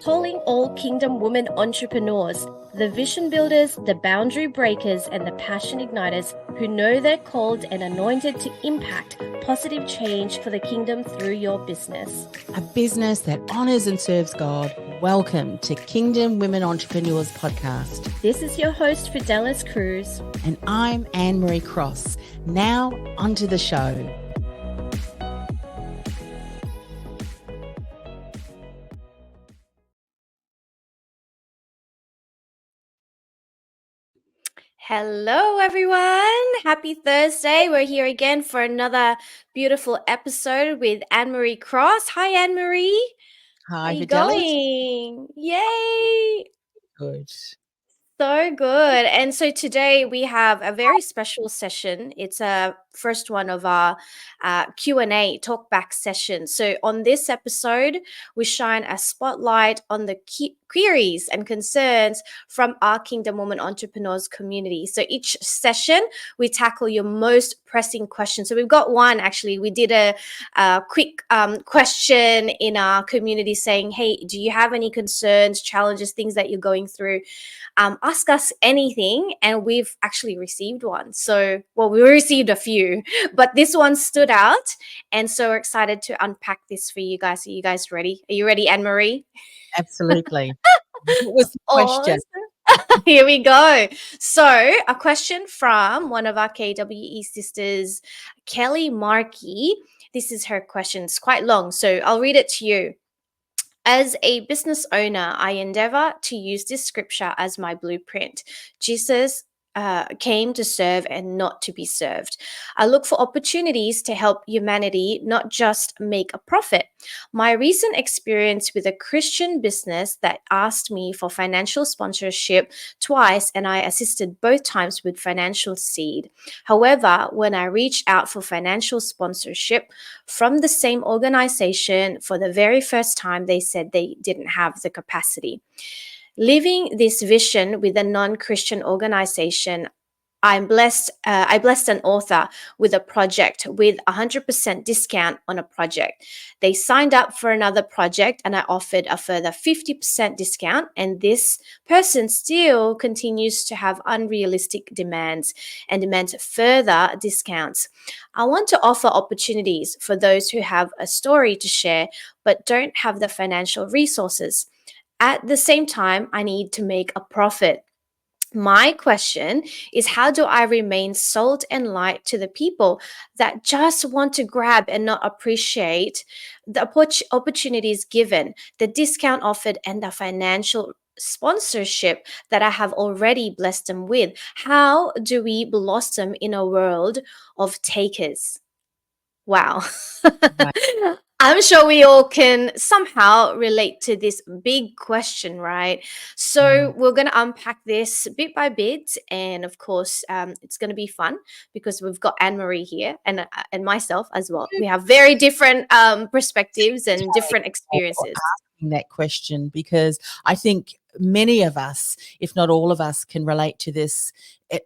Calling all Kingdom women entrepreneurs, the vision builders, the boundary breakers, and the passion igniters who know they're called and anointed to impact positive change for the kingdom through your business. A business that honors and serves God. Welcome to Kingdom Women Entrepreneurs Podcast. This is your host, Fidelis Cruz. And I'm Anne-Marie Cross. Now, onto the show. Hello, everyone. Happy Thursday. We're here again for another beautiful episode with Anne-Marie Cross. Hi, Anne-Marie. Hi, How are you Fidelis. going? Yay. Good. So good. And so today we have a very special session. It's a first one of our Q&A Talkback session. So on this episode, we shine a spotlight on the queries and concerns from our Kingdom Woman Entrepreneurs community. So each session, we tackle your most pressing questions. So we've got one, actually. We did a quick question in our community saying, hey, do you have any concerns, challenges, things that you're going through? Ask us anything, and we've actually received one. So, well, we received a few, but this one stood out, and so we're excited to unpack this for you guys. Are you guys ready? Are you ready, Anne-Marie? Absolutely. What was the question? Awesome. Here we go. So, a question from one of our KWE sisters, Kelly Markey. This is her question. It's quite long, so I'll read it to you. As a business owner, I endeavor to use this scripture as my blueprint. Jesus came to serve and not to be served. I look for opportunities to help humanity, not just make a profit. My recent experience with a Christian business that asked me for financial sponsorship twice, and I assisted both times with financial seed. However, when I reached out for financial sponsorship from the same organization for the very first time, they said they didn't have the capacity. Living this vision with a non-Christian organization, I blessed an author with a project with 100% discount on a project. They signed up for another project and I offered a further 50% discount, and this person still continues to have unrealistic demands and demands further discounts. I want to offer opportunities for those who have a story to share but don't have the financial resources. At the same time, I need to make a profit. My question is, how do I remain salt and light to the people that just want to grab and not appreciate the opportunities given, the discount offered, and the financial sponsorship that I have already blessed them with? How do we blossom in a world of takers? Wow. Right. I'm sure we all can somehow relate to this big question, right? So we're going to unpack this bit by bit. And of course, it's going to be fun because we've got Anne-Marie here and myself as well. We have very different perspectives and different experiences. Asking that question, because I think many of us, if not all of us, can relate to this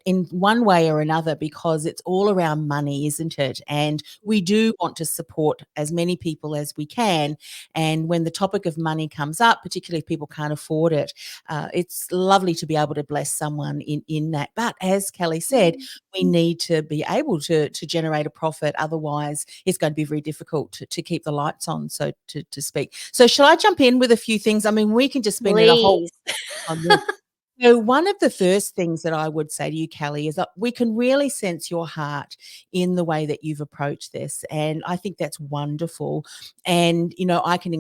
in one way or another, because it's all around money, isn't it? And we do want to support as many people as we can. And when the topic of money comes up, particularly if people can't afford it, it's lovely to be able to bless someone in that. But as Kelly said, we need to be able to generate a profit. Otherwise, it's going to be very difficult to keep the lights on, so to speak. So shall I jump in with a few things? I mean, we can just spend a whole on this. So one of the first things that I would say to you, Kelly, is that we can really sense your heart in the way that you've approached this. And I think that's wonderful. And, you know, I can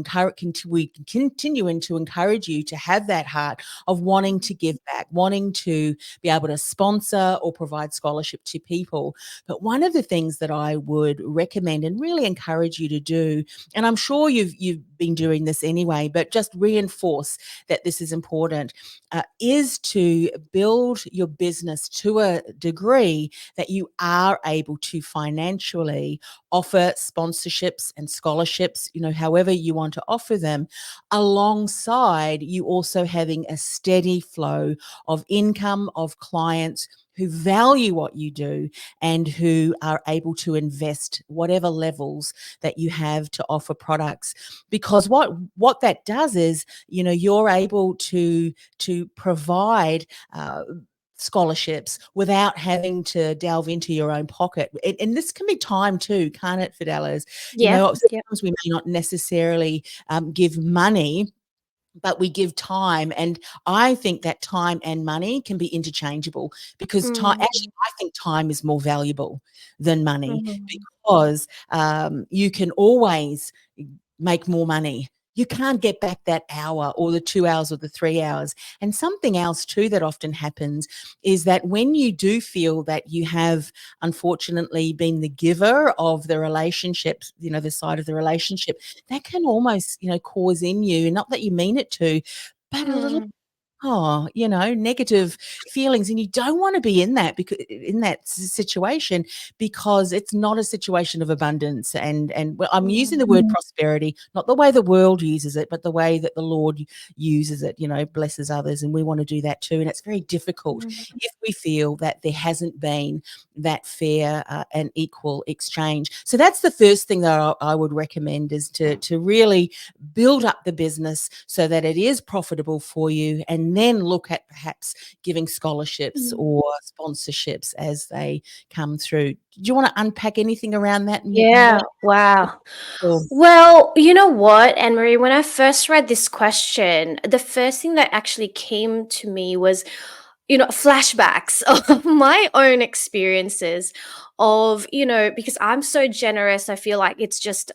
we continue to encourage you to have that heart of wanting to give back, wanting to be able to sponsor or provide scholarship to people. But one of the things that I would recommend and really encourage you to do, and I'm sure you've been doing this anyway, but just reinforce that this is important, is to build your business to a degree that you are able to financially offer sponsorships and scholarships, you know, however you want to offer them, alongside you also having a steady flow of income of clients who value what you do and who are able to invest whatever levels that you have to offer products. Because what that does is, you're able to provide scholarships without having to delve into your own pocket. And this can be time too, can't it, Fidelis? Yeah. Yeah. Sometimes we may not necessarily give money, but we give time. And I think that time and money can be interchangeable, because Mm, actually, I think time is more valuable than money, mm, because you can always make more money. You can't get back that hour or the 2 hours or the 3 hours. And something else too that often happens is that when you do feel that you have unfortunately been the giver of the relationship, the side of the relationship, that can almost, cause in you, not that you mean it to, but a little mm, negative feelings. And you don't want to be in that, because in that situation, because it's not a situation of abundance. And I'm using the word prosperity, not the way the world uses it, but the way that the Lord uses it, blesses others. And we want to do that too. And it's very difficult mm, if we feel that there hasn't been that fair and equal exchange. So that's the first thing that I would recommend, is to really build up the business so that it is profitable for you, and then look at perhaps giving scholarships mm. or sponsorships as they come through. Do you want to unpack anything around that more? Yeah. Wow. Or- Well, you know what, Anne Marie, when I first read this question, the first thing that actually came to me was, flashbacks of my own experiences of, because I'm so generous, I feel like it's just,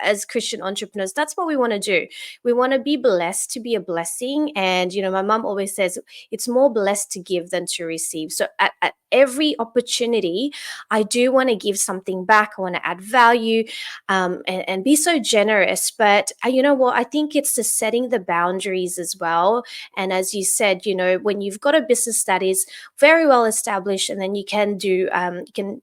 as Christian entrepreneurs, that's what we want to do. We want to be blessed to be a blessing. And, my mom always says it's more blessed to give than to receive. So at every opportunity, I do want to give something back. I want to add value, and be so generous. But you know what? I think it's the setting the boundaries as well. And as you said, when you've got a business that is very well established, and then you can do, you can,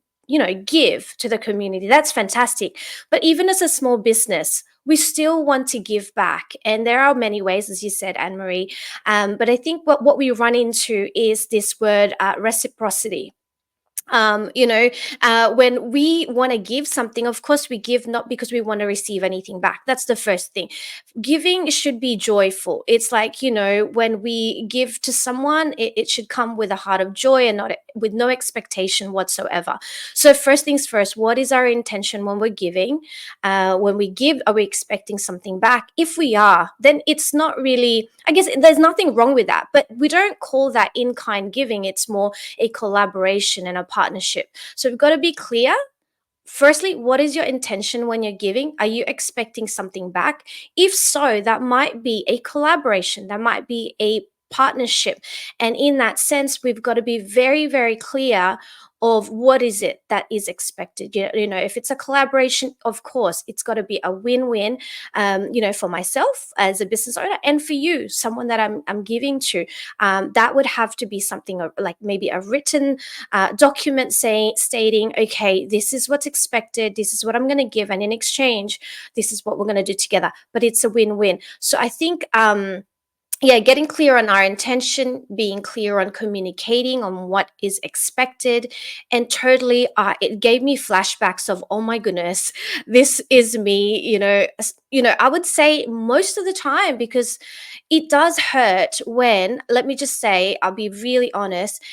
give to the community, that's fantastic. But even as a small business, we still want to give back. And there are many ways, as you said, Anne Marie. But I think what we run into is this word, reciprocity. When we want to give something, of course we give not because we want to receive anything back. That's the first thing. Giving should be joyful. It's like, when we give to someone, it should come with a heart of joy and not with no expectation whatsoever. So first things first, what is our intention when we're giving? When we give, are we expecting something back? If we are, then it's not really, I guess there's nothing wrong with that, but we don't call that in-kind giving. It's more a collaboration and a partnership. So we've got to be clear. Firstly, what is your intention when you're giving? Are you expecting something back? If so, that might be a collaboration, that might be a partnership. And in that sense, we've got to be very, very clear of what is it that is expected. If it's a collaboration, of course, it's got to be a win-win, for myself as a business owner, and for you, someone that I'm giving to. That would have to be something like maybe a written document stating, okay, this is what's expected, this is what I'm going to give, and in exchange, this is what we're going to do together. But it's a win-win. So I think, getting clear on our intention, being clear on communicating on what is expected. And totally, it gave me flashbacks of, oh my goodness, this is me, I would say most of the time, because it does hurt when, let me just say, I'll be really honest,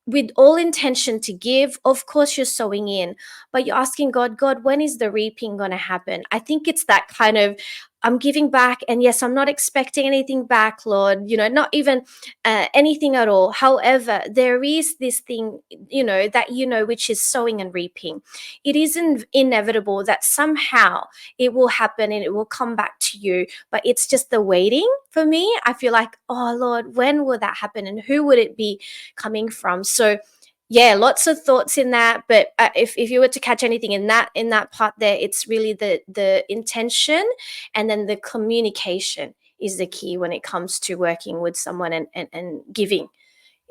with all intention to give, of course you're sowing in, but you're asking God, when is the reaping going to happen? I think it's that kind of, I'm giving back, and yes, I'm not expecting anything back, Lord, not even anything at all. However, there is this thing, that, which is sowing and reaping. It isn't inevitable that somehow it will happen and it will come back to you, but it's just the waiting. For me, I feel like, oh Lord, when will that happen, and who would it be coming from? So yeah, lots of thoughts in that, but if you were to catch anything in that part there, it's really the intention, and then the communication is the key when it comes to working with someone and giving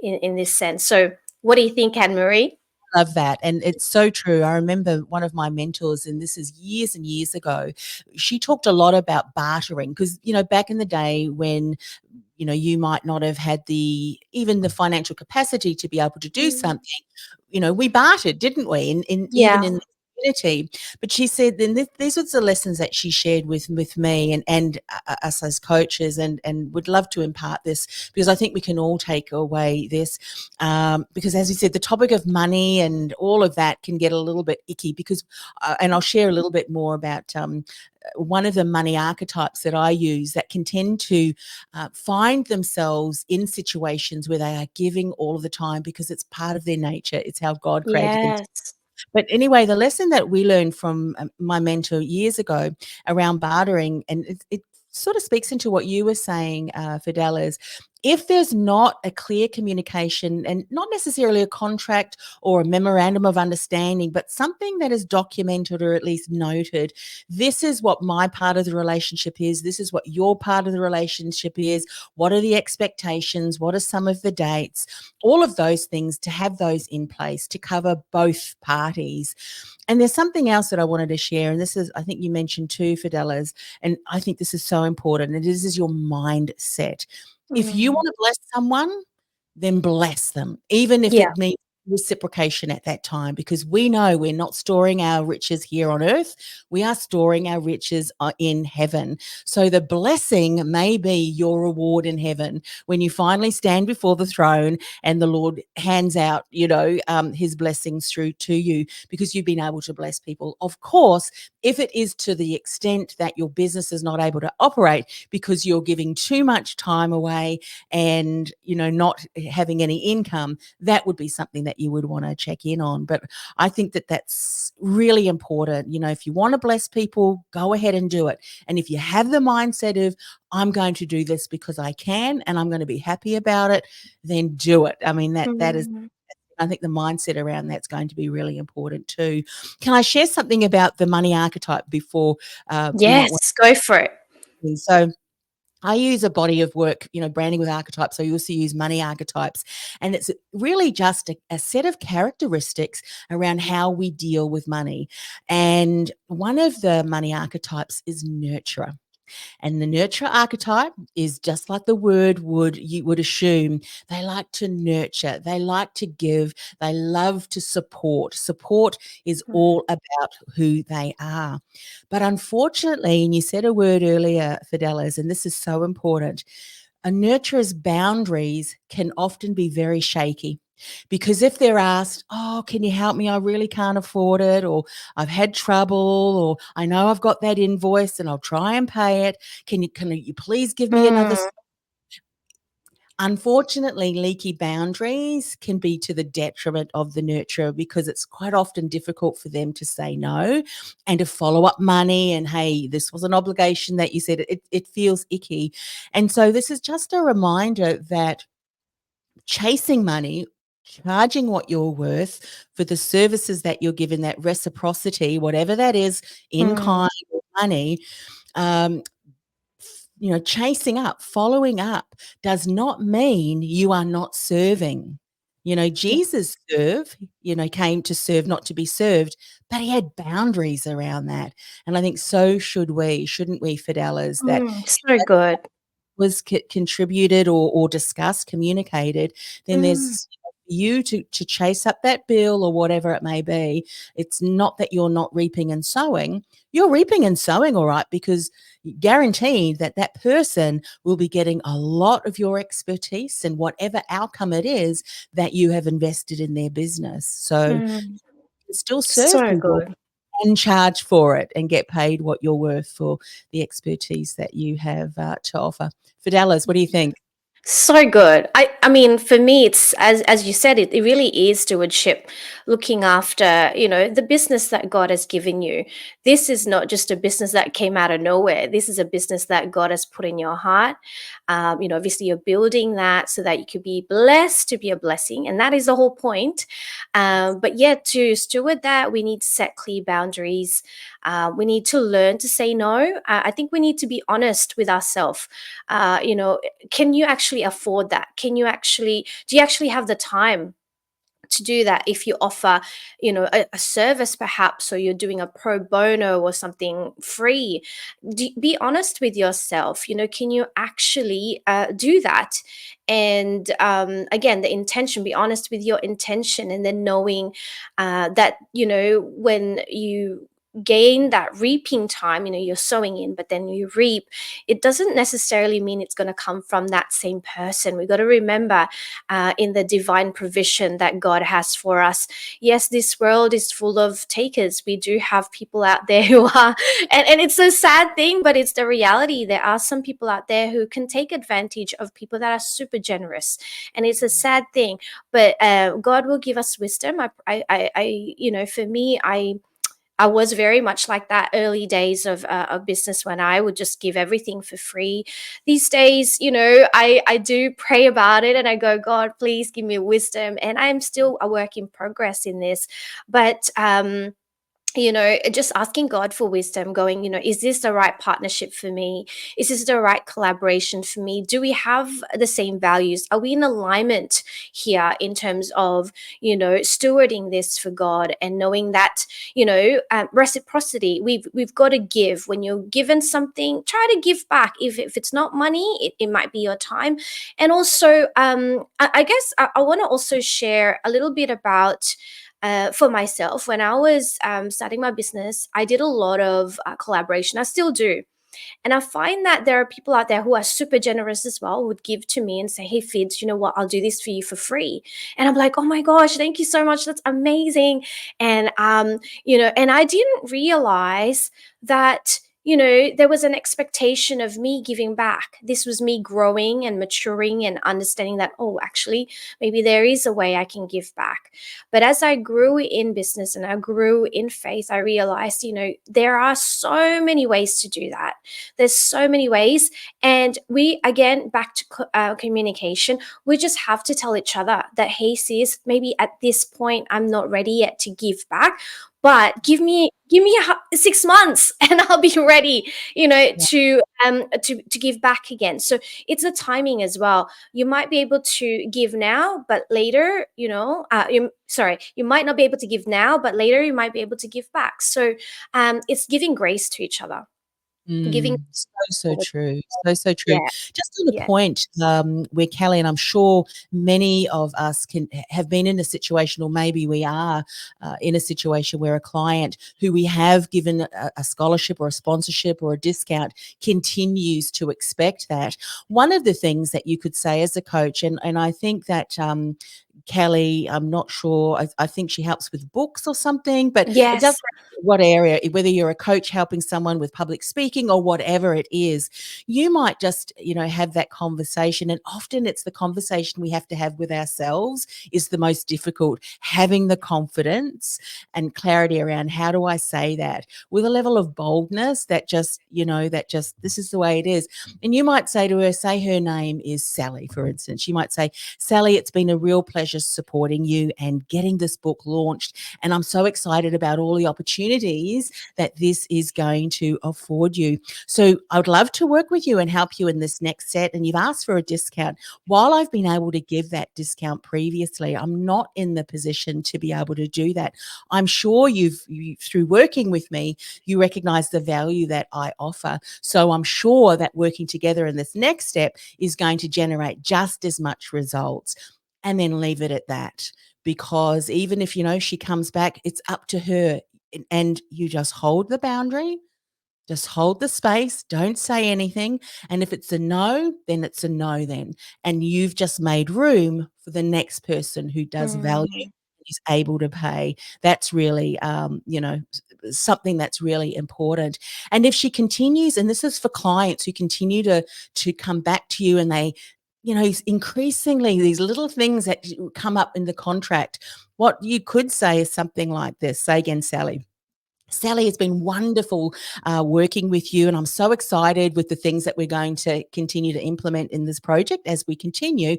in this sense. So what do you think, Anne Marie? Love that. And it's so true. I remember one of my mentors, and this is years and years ago, she talked a lot about bartering, because, back in the day when you might not have had even the financial capacity to be able to do Mm. something. We bartered, didn't we? In even Yeah. in the community. But she said then these were the lessons that she shared with me and us as coaches, and would love to impart this, because I think we can all take away this. Because as you said, the topic of money and all of that can get a little bit icky, because, and I'll share a little bit more about one of the money archetypes that I use that can tend to find themselves in situations where they are giving all of the time because it's part of their nature. It's how God created them. Yes. But anyway, the lesson that we learned from my mentor years ago around bartering, and it sort of speaks into what you were saying, Fidel, is if there's not a clear communication and not necessarily a contract or a memorandum of understanding, but something that is documented or at least noted, this is what my part of the relationship is, this is what your part of the relationship is, what are the expectations, what are some of the dates, all of those things, to have those in place to cover both parties. And there's something else that I wanted to share, and this is, I think you mentioned too, Fidelis, and I think this is so important, and this is your mindset. If you Mm. want to bless someone, then bless them, even if Yeah. it means reciprocation at that time, because we know we're not storing our riches here on earth. We are storing our riches in heaven. So the blessing may be your reward in heaven when you finally stand before the throne and the Lord hands out, his blessings through to you, because you've been able to bless people. Of course, if it is to the extent that your business is not able to operate because you're giving too much time away and, not having any income, that would be something that you would want to check in on. But I think that that's really important. If you want to bless people, go ahead and do it. And if you have the mindset of, I'm going to do this because I can and I'm going to be happy about it, then do it. I mean, that is, Mm. I think the mindset around that's going to be really important too. Can I share something about the money archetype before we might want Yes, go for it. to? So I use a body of work, branding with archetypes. I also use money archetypes. And it's really just a set of characteristics around how we deal with money. And one of the money archetypes is nurturer. And the nurturer archetype is just like the word you would assume. They like to nurture, they like to give, they love to support. Support is Mm. all about who they are. But unfortunately, and you said a word earlier, Fidelis, and this is so important, a nurturer's boundaries can often be very shaky. Because if they're asked, oh, can you help me? I really can't afford it, or I've had trouble, or I know I've got that invoice and I'll try and pay it. Can you please give me another? Mm. Unfortunately, leaky boundaries can be to the detriment of the nurturer, because it's quite often difficult for them to say no and to follow up money. And hey, this was an obligation that you said, it feels icky. And so this is just a reminder that chasing money, charging what you're worth for the services that you're given, that reciprocity, whatever that is, in Mm. kind or money, um, chasing up, following up does not mean you are not serving. Yeah. Jesus came to serve, not to be served, but he had boundaries around that. And I think so should we, shouldn't we, Fidelis, that Mm. So good. was contributed or discussed, communicated, then Mm. there's you to chase up that bill or whatever it may be. It's not that you're not reaping and sowing. You're reaping and sowing, all right, because guaranteed that that person will be getting a lot of your expertise and whatever outcome it is that you have invested in their business. So Mm. you still serve So people good. and charge for it and get paid what you're worth for the expertise that you have to offer. Fidelis, what do you think? So good. I mean, for me, it's as you said, it really is stewardship, looking after, the business that God has given you. This is not just a business that came out of nowhere. This is a business that God has put in your heart. Obviously you're building that so that you could be blessed to be a blessing. And that is the whole point. But yeah, to steward that, we need to set clear boundaries. We need to learn to say no. I think we need to be honest with ourselves. Can you actually afford that? Do you actually have the time to do that. If you offer, a service perhaps, or you're doing a pro bono or something free, be honest with yourself. Can you actually do that? And again, the intention, be honest with your intention, and then knowing that when you gain that reaping time, you're sowing in, but then you reap, it doesn't necessarily mean it's going to come from that same person. We've got to remember in the divine provision that God has for us. Yes, this world is full of takers. We do have people out there who are, and it's a sad thing, but it's the reality. There are some people out there who can take advantage of people that are super generous, and it's a sad thing. But God will give us wisdom. For me, I was very much like that early days of business, when I would just give everything for free. These days, I do pray about it, and I go, God, please give me wisdom. And I am still a work in progress in this. But just asking God for wisdom, going, is this the right partnership for me? Is this the right collaboration for me? Do we have the same values? Are we in alignment here in terms of, stewarding this for God, and knowing that, reciprocity, we've got to give. When you're given something, try to give back. If it's not money, it might be your time. And also, I guess I want to also share a little bit about, for myself, when I was starting my business, I did a lot of collaboration. I still do. And I find that there are people out there who are super generous as well, would give to me and say, hey, Fids, you know what? I'll do this for you for free. And I'm like, oh my gosh, thank you so much. That's amazing. And, and I didn't realize that, there was an expectation of me giving back. This was me growing and maturing and understanding that, oh, actually, maybe there is a way I can give back. But as I grew in business and I grew in faith, I realized, there are so many ways to do that. There's so many ways. And we, again, back to communication, we just have to tell each other that, hey, sis, maybe at this point, I'm not ready yet to give back, but give me 6 months and I'll be ready, Yeah. to give back again. So it's a timing as well. You might be able to give now, but later, you might not be able to give now, but later you might be able to give back. So it's giving grace to each other, giving. So true. So true. Yeah, Just on the yeah. point where Kelly, and I'm sure many of us can have been in a situation, or maybe we are in a situation where a client who we have given a scholarship or a sponsorship or a discount continues to expect that. One of the things that you could say as a coach, and I think that Kelly, I'm not sure, I think she helps with books or something, but it doesn't Yes. matter what area, whether you're a coach helping someone with public speaking or whatever it is, you might just, have that conversation. And often it's the conversation we have to have with ourselves is the most difficult, having the confidence and clarity around how do I say that with a level of boldness that just, this is the way it is. And you might say to her, say her name is Sally, for instance. You might say, Sally, it's been a real pleasure supporting you and getting this book launched. And I'm so excited about all the opportunities that this is going to afford you. So I would love to work with you and help you in this next set. And you've asked for a discount. While I've been able to give that discount previously, I'm not in the position to be able to do that. I'm sure you through working with me, you recognize the value that I offer. So I'm sure that working together in this next step is going to generate just as much results. And then leave it at that, because even if, she comes back, it's up to her. And you just hold the boundary, just hold the space, don't say anything. And if it's a no, then it's a no then. And you've just made room for the next person who does value, Mm. is able to pay. That's really, something that's really important. And if she continues, and this is for clients who continue to come back to you, and they, increasingly these little things that come up in the contract, what you could say is something like this. Say again, Sally. Sally, it's been wonderful working with you, and I'm so excited with the things that we're going to continue to implement in this project as we continue.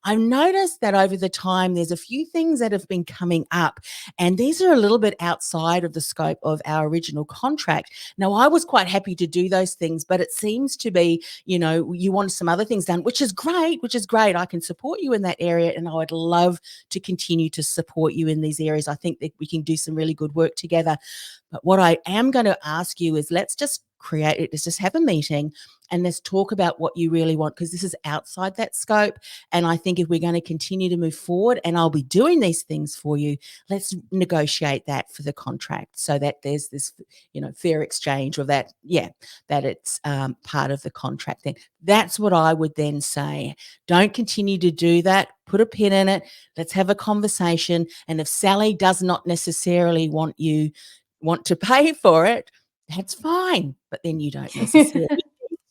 I've noticed that over the time, there's a few things that have been coming up, and these are a little bit outside of the scope of our original contract. Now, I was quite happy to do those things, but it seems to be, you want some other things done, which is great, I can support you in that area, and I would love to continue to support you in these areas. I think that we can do some really good work together. But what I am going to ask you is let's just create it. Let's just have a meeting and let's talk about what you really want, because this is outside that scope. And I think if we're going to continue to move forward and I'll be doing these things for you, let's negotiate that for the contract so that there's this, fair exchange, or that it's part of the contract. Then that's what I would then say. Don't continue to do that. Put a pin in it. Let's have a conversation. And if Sally does not necessarily want to pay for it, that's fine. But then you don't necessarily need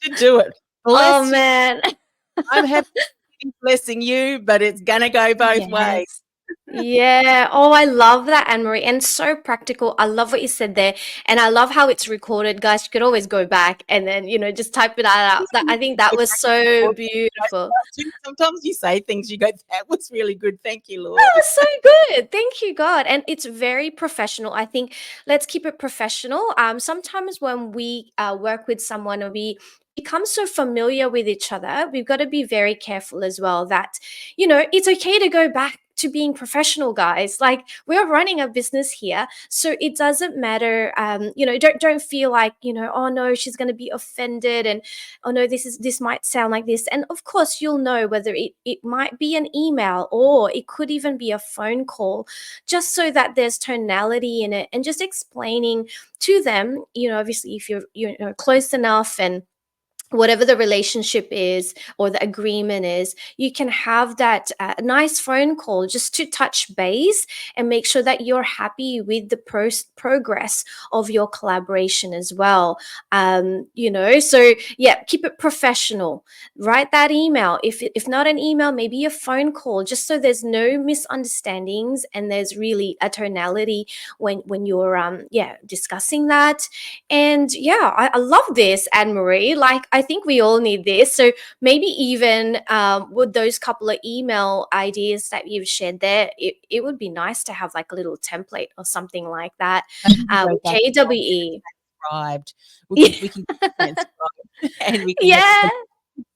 to do it. Oh Bless you. man. I'm happy blessing you, but it's gonna go both ways. Yes. Yeah. Oh, I love that, Anne Marie. And so practical. I love what you said there. And I love how it's recorded. Guys, you could always go back and then, just type it out. I think that was so beautiful. Sometimes you say things, you go, that was really good. Thank you, Lord. That was so good. Thank you, God. And it's very professional. I think let's keep it professional. Sometimes when we work with someone or we become so familiar with each other, we've got to be very careful as well that, it's okay to go back to being professional, guys. Like, we're running a business here, so it doesn't matter. Don't feel like, oh no, she's going to be offended, and oh no, this might sound like this. And of course, you'll know whether it might be an email or it could even be a phone call, just so that there's tonality in it, and just explaining to them, obviously if you're close enough, and whatever the relationship is or the agreement is, you can have that nice phone call just to touch base and make sure that you're happy with the progress of your collaboration as well. So yeah, keep it professional. Write that email. If not an email, maybe a phone call, just so there's no misunderstandings and there's really a tonality when you're discussing that. And yeah, I love this, Anne Marie. Like, I think we all need this. So maybe even with those couple of email ideas that you've shared there, it would be nice to have like a little template or something like that with KWE. Transcribed. Yeah. We can get transcribed and we can Yeah.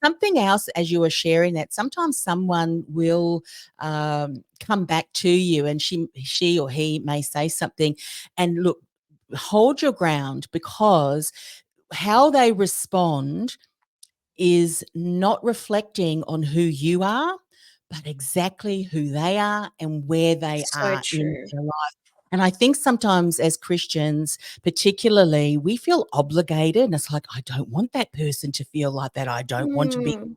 something else as you were sharing that. Sometimes someone will come back to you, and she or he may say something, and look, hold your ground, because how they respond is not reflecting on who you are, but exactly who they are and where they So are in true. their life. And I think sometimes as Christians, particularly, we feel obligated. And it's like, I don't want that person to feel like that. I don't want to be. Mm.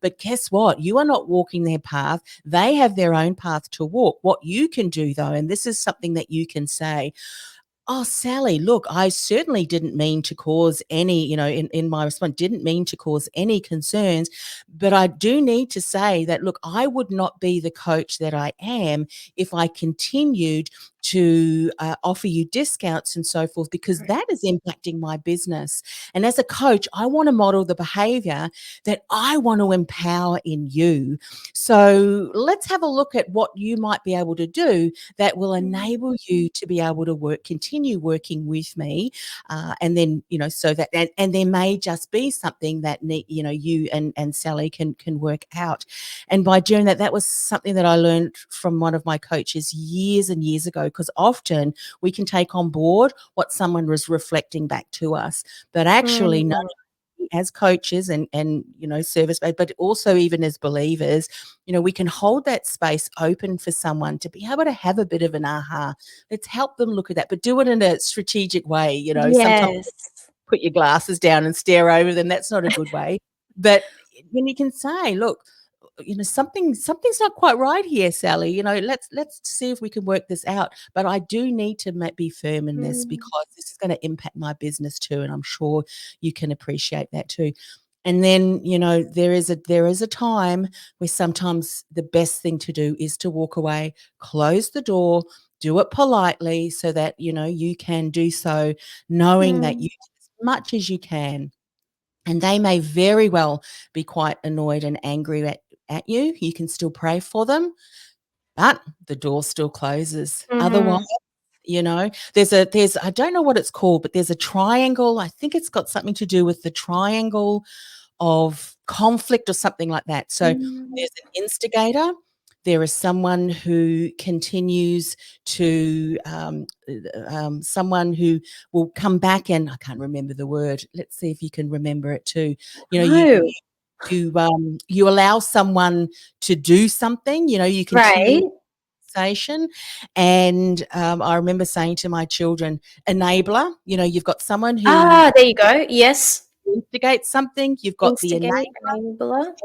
But guess what? You are not walking their path. They have their own path to walk. What you can do, though, and this is something that you can say, oh, Sally, look, I certainly didn't mean to cause any, in my response, didn't mean to cause any concerns. But I do need to say that, look, I would not be the coach that I am if I continued to offer you discounts and so forth, because that is impacting my business. And as a coach, I want to model the behavior that I want to empower in you. So let's have a look at what you might be able to do that will enable you to be able to continue working with me. And then, so that, and there may just be something that, you and Sally can work out. And by doing that, that was something that I learned from one of my coaches years and years ago, because often we can take on board what someone was reflecting back to us, but actually not as coaches and service based, but also even as believers, we can hold that space open for someone to be able to have a bit of an aha. Let's help them look at that, but do it in a strategic way. Sometimes Yes. put your glasses down and stare over them. That's not a good way. But when you can say, look, something's not quite right here, Sally. Let's see if we can work this out. But I do need to be firm in this, because this is going to impact my business too, and I'm sure you can appreciate that too. And then, there is a time where sometimes the best thing to do is to walk away, close the door, do it politely so that, you can do so knowing that you Mm. do as much as you can. And they may very well be quite annoyed and angry at you. You can still pray for them, but the door still closes. Otherwise, Mhm. there's I don't know what it's called, but there's a triangle. I think it's got something to do with the triangle of conflict or something like that. So Mm. there's an instigator. There is someone who continues to, someone who will come back, and I can't remember the word. Let's see if you can remember it too. You No. you allow someone to do something. You continue Right. conversation. And I remember saying to my children, enabler. You've got someone who There you go. Yes. instigates something. You've got the Instigate, enabler, enabler.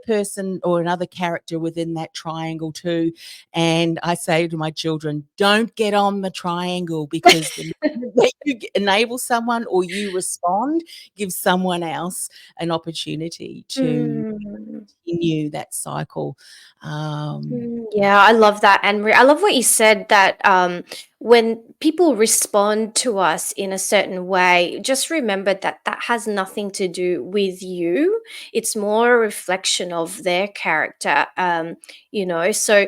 person or another character within that triangle too. And I say to my children, don't get on the triangle, because the minute that you enable someone or you respond, give someone else an opportunity to Mm. continue that cycle. Yeah, I love that, Anne Marie. I love what you said that when people respond to us in a certain way, just remember that that has nothing to do with you. It's more a reflection of their character. So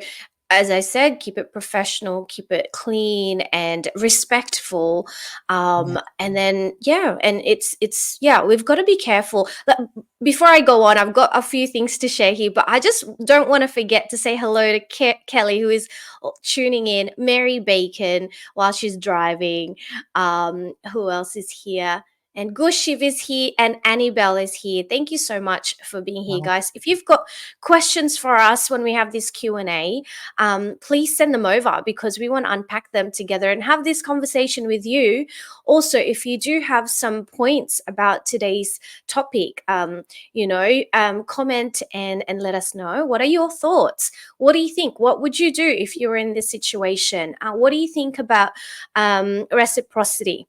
as I said, keep it professional, keep it clean and respectful. Yeah. And then yeah, and it's yeah, we've got to be careful. Before I go on, I've got a few things to share here, but I just don't want to forget to say hello to Kelly, who is tuning in, Mary Bacon while she's driving. Who else is here? And Gushiv is here, and Annie Bell is here. Thank you so much for being here, guys. If you've got questions for us when we have this Q&A, please send them over, because we want to unpack them together and have this conversation with you. Also, if you do have some points about today's topic, comment and let us know. What are your thoughts? What do you think? What would you do if you were in this situation? What do you think about reciprocity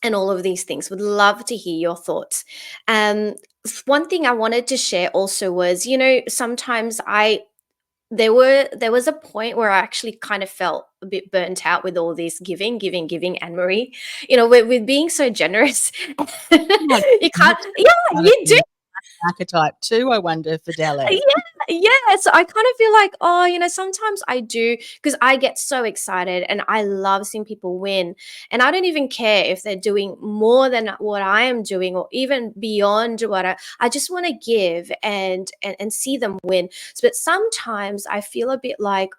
and all of these things? Would love to hear your thoughts. One thing I wanted to share also was, sometimes there was a point where I actually kind of felt a bit burnt out with all this giving, Anne Marie. With being so generous, Oh, you can't. Yeah, you do. Archetype too, I wonder, for Yeah, Dele. yeah. So I kind of feel like, sometimes I do, because I get so excited and I love seeing people win. And I don't even care if they're doing more than what I am doing or even beyond what I just want to give and see them win. But sometimes I feel a bit like,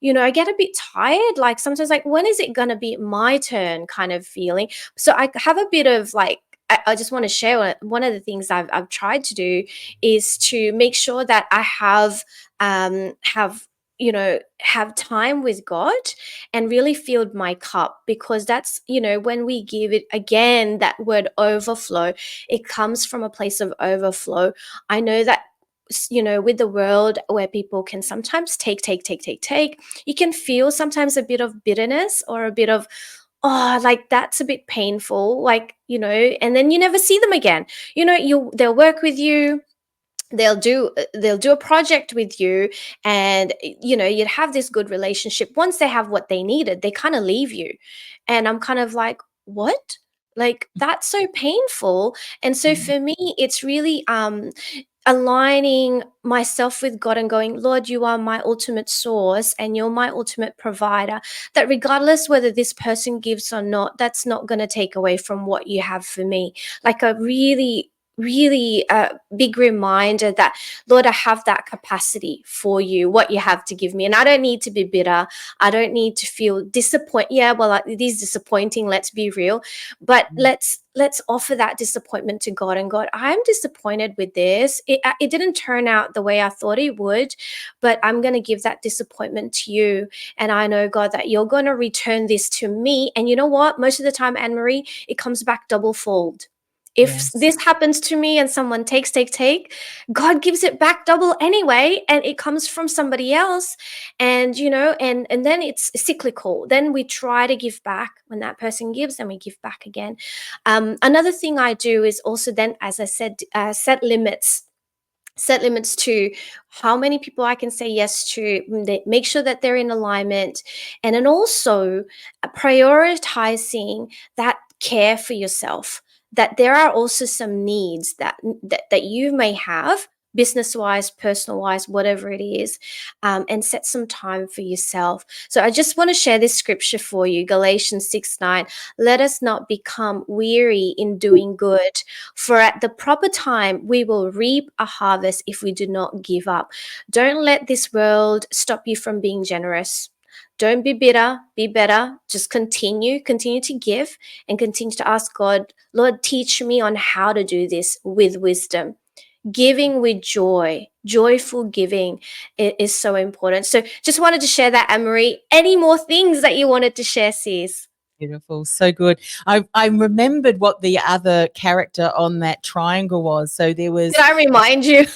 I get a bit tired. Like sometimes, like, when is it going to be my turn kind of feeling? So I have a bit of like, I just want to share one of the things I've tried to do is to make sure that I have time with God and really filled my cup, because that's, when we give it again, that word overflow, it comes from a place of overflow. I know that, with the world where people can sometimes take, you can feel sometimes a bit of bitterness or a bit of, oh, like that's a bit painful, like, and then you never see them again. They'll work with you, they'll do a project with you, and you'd have this good relationship. Once they have what they needed, they kind of leave you, and I'm kind of like, what? Like, that's so painful. And so Mm. for me, it's really aligning myself with God and going, Lord, you are my ultimate source and you're my ultimate provider, that regardless whether this person gives or not, that's not going to take away from what you have for me. Like a really, really big reminder that, Lord, I have that capacity for you, what you have to give me. And I don't need to be bitter. I don't need to feel disappointed. Yeah, well, it is disappointing, let's be real. But let's offer that disappointment to God, and God, I'm disappointed with this. It didn't turn out the way I thought it would, but I'm going to give that disappointment to you. And I know, God, that you're going to return this to me. And you know what? Most of the time, Anne Marie, it comes back double fold. If Yes. this happens to me and someone takes, God gives it back double anyway, and it comes from somebody else. And and then it's cyclical. Then we try to give back. When that person gives, then we give back again. Another thing I do is also then, as I said, set limits. Set limits to how many people I can say yes to, make sure that they're in alignment, and then also prioritizing that care for yourself. That there are also some needs that you may have, business wise, personal wise, whatever it is, and set some time for yourself. So I just want to share this scripture for you, Galatians 6:9. Let us not become weary in doing good, for at the proper time, we will reap a harvest if we do not give up. Don't let this world stop you from being generous. Don't be bitter, be better. Just continue to give, and continue to ask God, Lord, teach me on how to do this with wisdom. Giving with joy, joyful giving is so important. So just wanted to share that, Anne-Marie. Any more things that you wanted to share, sis? Beautiful, so good. I remembered what the other character on that triangle was. So there Did was I remind you?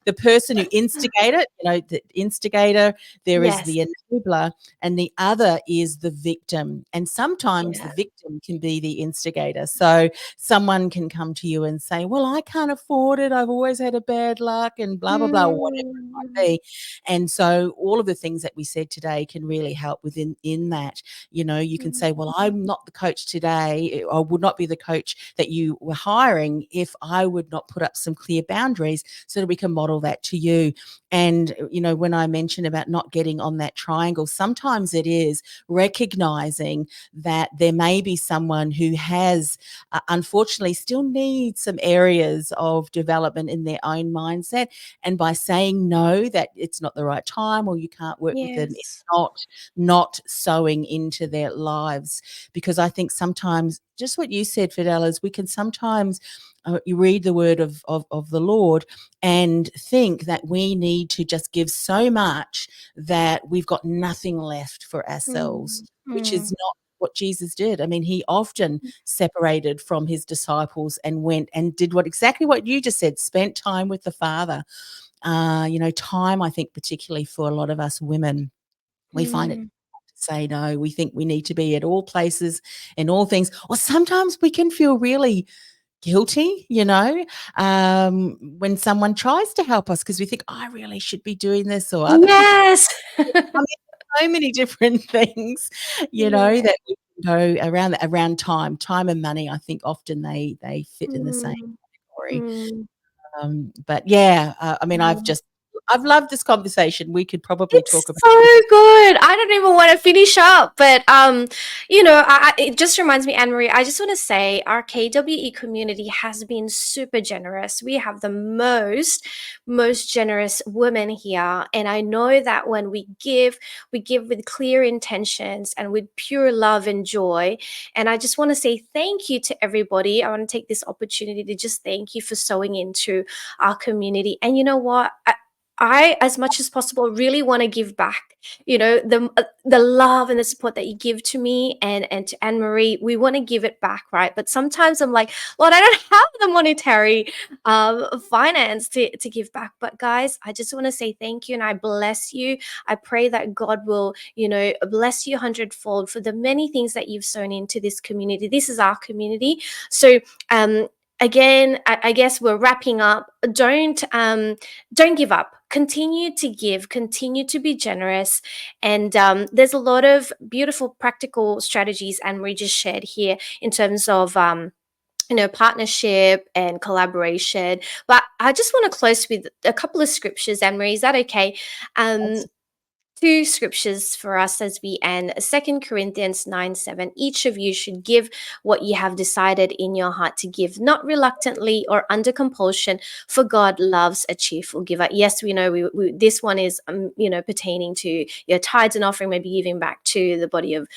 the person who instigated, the instigator, there is Yes. the enabler, and the other is the victim. And sometimes the Yeah. victim can be the instigator. So someone can come to you and say, well, I can't afford it. I've always had a bad luck and blah, blah, blah, whatever it might Mm. be. And so all of the things that we said today can really help in that. You can say, well, I'm not the coach today. I would not be the coach that you were hiring if I would not put up some clear boundaries so that we can model that to you. And, when I mentioned about not getting on that triangle, sometimes it is recognizing that there may be someone who has, unfortunately, still needs some areas of development in their own mindset. And by saying no, that it's not the right time or you can't work with them, it's Yes. not sowing into their lives. Because I think sometimes, just what you said, Fidel, is we can sometimes you read the word of the Lord and think that we need to just give so much that we've got nothing left for ourselves, Mm. which is Mm. not what Jesus did. I mean, he often separated from his disciples and went and did exactly what you just said, spent time with the Father. Time, I think, particularly for a lot of us women, we find it Mm. to say no. We think we need to be at all places and all things. Or sometimes we can feel really guilty, when someone tries to help us because we think, I really should be doing this, or other people. Yes. I mean, so many different things, Yeah. that we can go around time and money. I think often they fit in the same Mm. category. Mm. But yeah, I mean, Mm. I've loved this conversation. We could probably It's talk about so this. good. I don't even want to finish up, but it just reminds me, Anne Marie. I just want to say our KWE community has been super generous. We have the most generous women here, and I know that when we give with clear intentions and with pure love and joy. And I just want to say thank you to everybody. I want to take this opportunity to just thank you for sewing into our community. And you know what? I, as much as possible, really want to give back. The love and the support that you give to me and to Anne Marie, we want to give it back, right? But sometimes I'm like, Lord, I don't have the monetary finance to give back. But guys, I just want to say thank you and I bless you. I pray that God will, bless you hundredfold for the many things that you've sown into this community. This is our community, so again, I guess we're wrapping up. Don't give up. Continue to give, continue to be generous. And there's a lot of beautiful practical strategies Anne Marie just shared here in terms of partnership and collaboration. But I just want to close with a couple of scriptures. Anne Marie, is that okay? um Two scriptures for us as we end. 2 Corinthians 9:7. Each of you should give what you have decided in your heart to give, not reluctantly or under compulsion, for God loves a cheerful giver. Yes, we know this one is, pertaining to your tithes and offering, maybe giving back to the body of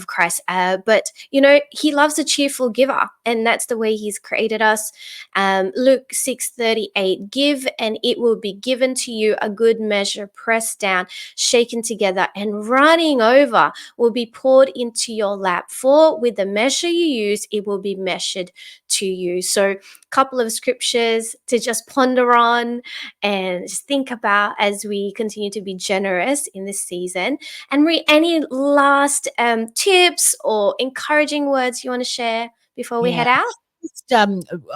Christ. But, he loves a cheerful giver, and that's the way he's created us. Luke 6:38. Give and it will be given to you, a good measure, pressed down, shaken together, and running over will be poured into your lap. For with the measure you use, it will be measured to you. So, couple of scriptures to just ponder on and just think about as we continue to be generous in this season. And any last tips or encouraging words you want to share before we Yeah. head out? I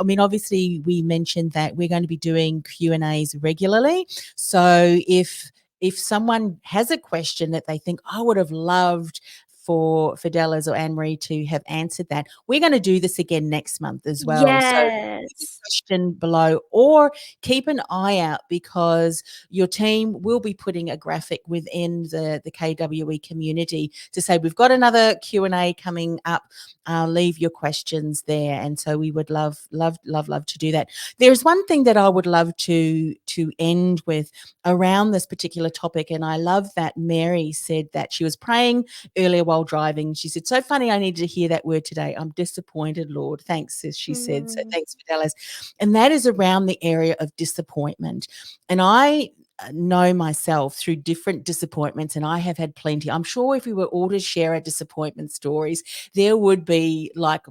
mean, obviously, we mentioned that we're going to be doing Q&As regularly. So if someone has a question that they think, I would have loved for Fidelis or Anne-Marie to have answered that, we're going to do this again next month as well. So Yes. question below, or keep an eye out, because your team will be putting a graphic within the KWE community to say we've got another Q&A coming up. Leave your questions there, and so we would love to do that. There's one thing that I would love to end with around this particular topic, and I love that Mary said that she was praying earlier while driving. She said, so funny, I needed to hear that word today. I'm disappointed, Lord. Thanks, as she said. So thanks, Fidelis. And that is around the area of disappointment. And I know myself through different disappointments, and I have had plenty. I'm sure if we were all to share our disappointment stories, there would be like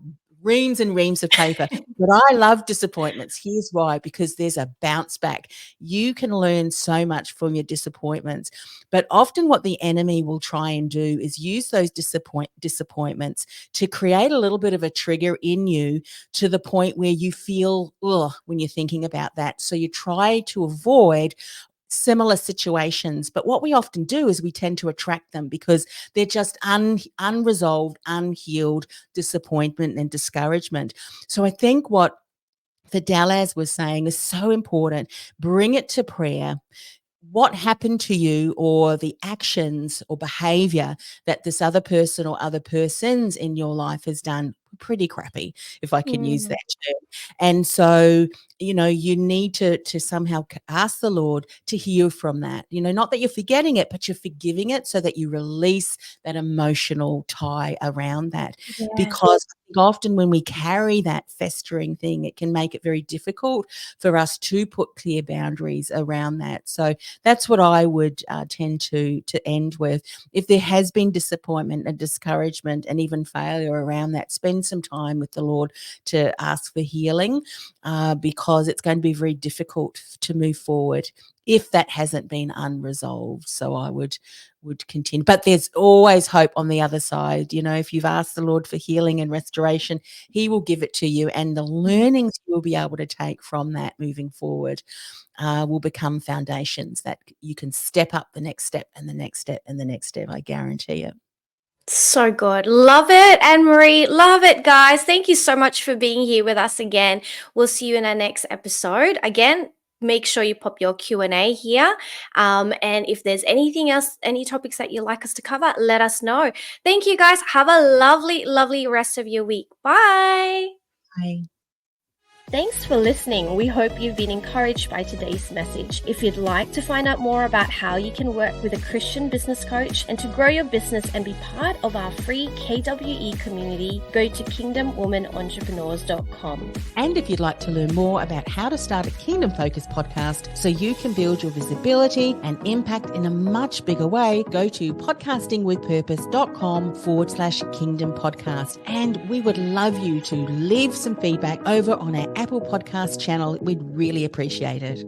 reams and reams of paper. But I love disappointments. Here's why: because there's a bounce back. You can learn so much from your disappointments. But often what the enemy will try and do is use those disappointments to create a little bit of a trigger in you, to the point where you feel, ugh, when you're thinking about that. So you try to avoid similar situations. But what we often do is we tend to attract them, because they're just unresolved, unhealed disappointment and discouragement. So I think what Fidelis was saying is so important. Bring it to prayer. What happened to you, or the actions or behavior that this other person or other persons in your life has done, pretty crappy, if I can use that term. And so, you need to somehow ask the Lord to heal from that. Not that you're forgetting it, but you're forgiving it, so that you release that emotional tie around that. Yeah. Because often when we carry that festering thing, it can make it very difficult for us to put clear boundaries around that. So that's what I would tend to end with. If there has been disappointment and discouragement and even failure around that, spend some time with the Lord to ask for healing, because it's going to be very difficult to move forward if that hasn't been unresolved. So I would continue. But there's always hope on the other side. If you've asked the Lord for healing and restoration, he will give it to you, and the learnings you'll be able to take from that moving forward will become foundations that you can step up the next step and the next step and the next step. I guarantee it. So good. Love it, Anne-Marie. Love it, guys. Thank you so much for being here with us again. We'll see you in our next episode. Again, make sure you pop your Q&A here. And if there's anything else, any topics that you'd like us to cover, let us know. Thank you, guys. Have a lovely, lovely rest of your week. Bye. Bye. Thanks for listening. We hope you've been encouraged by today's message. If you'd like to find out more about how you can work with a Christian business coach and to grow your business and be part of our free KWE community, go to kingdomwomanentrepreneurs.com. And if you'd like to learn more about how to start a kingdom-focused podcast so you can build your visibility and impact in a much bigger way, go to podcastingwithpurpose.com/kingdom podcast. And we would love you to leave some feedback over on our Apple Podcast channel. We'd really appreciate it.